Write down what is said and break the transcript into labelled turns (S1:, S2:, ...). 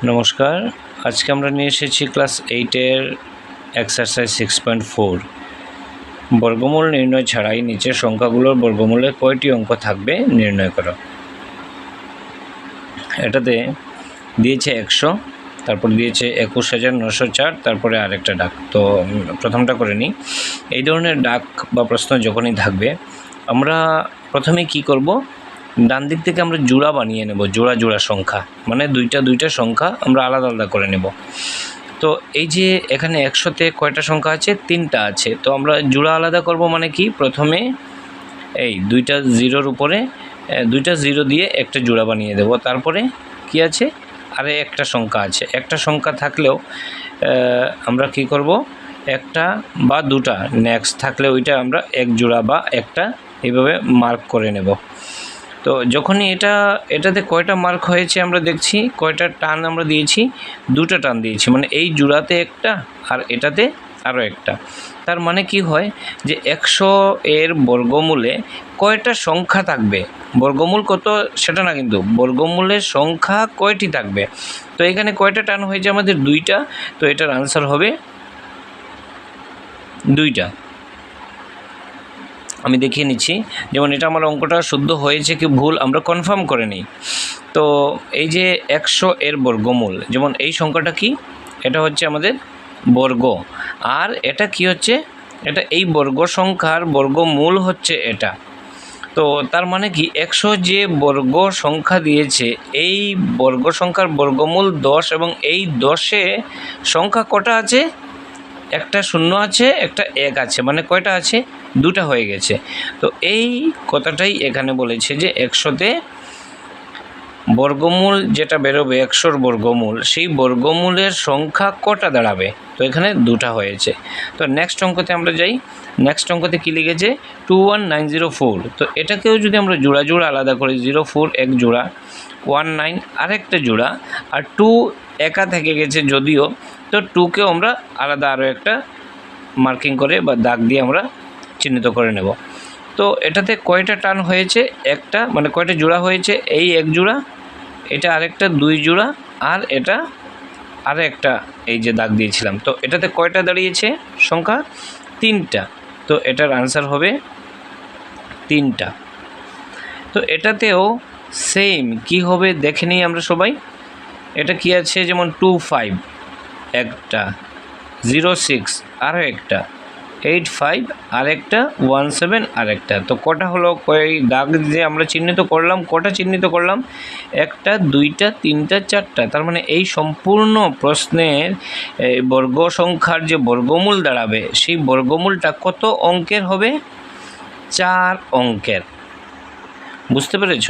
S1: নমস্কার, আজকে আমরা নিয়ে এসেছি ক্লাস 8-এর এক্সারসাইজ 6.4 বর্গমূল নির্ণয় ছাড়াই নিচের সংখ্যাগুলোর বর্গমূলে কয়টি অঙ্ক থাকবে নির্ণয় করো। এটাতে দিয়েছে 100, তারপর দিয়েছে 21,904, তারপরে আরেকটা ডাক। তো প্রথমটা করে নিই। এই ধরনের ডাক বা প্রশ্ন যখনই থাকবে আমরা প্রথমে কি করব, ডান দিক থেকে আমরা জোড়া বানিয়ে নেব, জোড়া সংখ্যা, মানে দুইটা সংখ্যা আমরা আলাদা আলাদা করে নেব। তো এই যে এখানে 100-তে কয়টা সংখ্যা আছে? 3টা আছে। তো আমরা জোড়া আলাদা করব মানে কি, প্রথমে এই দুইটা জিরোর উপরে দুইটা জিরো দিয়ে একটা জোড়া বানিয়ে দেব। তারপরে কি আছে? আরে একটা সংখ্যা আছে। একটা সংখ্যা থাকলেও আমরা কি করব, একটা বা দুটা নেক্সট থাকলে ওইটা আমরা এক জোড়া বা একটা এইভাবে মার্ক করে নেব। তো যখনই এটাতে কয়টা মার্ক হয়েছে আমরা দেখছি, কয়টা টান আমরা দিয়েছি, দুটো টান দিয়েছি, মানে এই জোড়াতে একটা আর এটাতে আরও একটা। তার মানে কি হয় যে 100 এর বর্গমূলে কয়টা সংখ্যা থাকবে, বর্গমূল কত সেটা না, কিন্তু বর্গমূলের সংখ্যা কয়টি থাকবে। তো এখানে কয়টা টান হয়েছে আমাদের? 2টা। তো এটার আনসার হবে 2টা। আমি দেখিয়ে নিচ্ছি, যেমন এটা আমার অঙ্কটা শুদ্ধ হয়েছে কি ভুল আমরা কনফার্ম করে নিই। তো এই যে 100 এর বর্গমূল, যেমন এই সংখ্যাটা কি, এটা হচ্ছে আমাদের বর্গ, আর এটা কি হচ্ছে, এটা এই বর্গ সংখ্যার বর্গমূল হচ্ছে এটা। তো তার মানে কি 100 যে বর্গ সংখ্যা দিয়েছে, এই বর্গ সংখ্যার বর্গমূল 10, এবং এই 10-এ সংখ্যা কটা আছে? একটা 0 আছে, একটা 1 আছে, মানে কয়টা আছে? 2টা হয়ে গেছে। তো এই কথাটাই এখানে বলেছে যে 100-তে বর্গমূল যেটা বেরোবে, 100-র বর্গমূল, সেই বর্গমূলের সংখ্যা কটা দাঁড়াবে? তো এখানে 2টা হয়েছে। তো নেক্সট অঙ্কতে আমরা যাই। নেক্সট অঙ্কতে কী লিখেছে? 21904। তো এটাকেও যদি আমরা জোড়া আলাদা করি, 04 এক জোড়া, 19 আরেকটা জোড়া, আর 2 একা থেকে গেছে যদিও, তো 2কেও আমরা আলাদা আরও একটা মার্কিং করে বা দাগ দিয়ে আমরা চিহ্নিত করে নেব। তো এটাতে কয়টা টান হয়েছে? একটা, মানে কয়টা জোড়া হয়েছে? এই এক জোড়া, এটা আরেকটা 2 জোড়া, আর এটা আরেকটা এই যে দাগ দিয়েছিলাম। তো এটাতে কয়টা দাঁড়িয়েছে সংখ্যা? 3টা। তো এটার আনসার হবে 3টা। তো এটাতেও সেম কি হবে দেখে নিই আমরা সবাই। এটা কি আছে? যেমন 25 একটা, 06 আরও একটা, 85 আরেকটা, 17 আরেকটা। তো কটা হলো? কয় দাগ যে আমরা চিহ্নিত করলাম, কটা চিহ্নিত করলাম? একটা, 2টা, 3টা, 4টা। তার মানে এই সম্পূর্ণ প্রশ্নের বর্গ সংখ্যার যে বর্গমূল দাঁড়াবে, সেই বর্গমূলটা কত অঙ্কের হবে? 4 অঙ্কের। বুঝতে পেরেছ?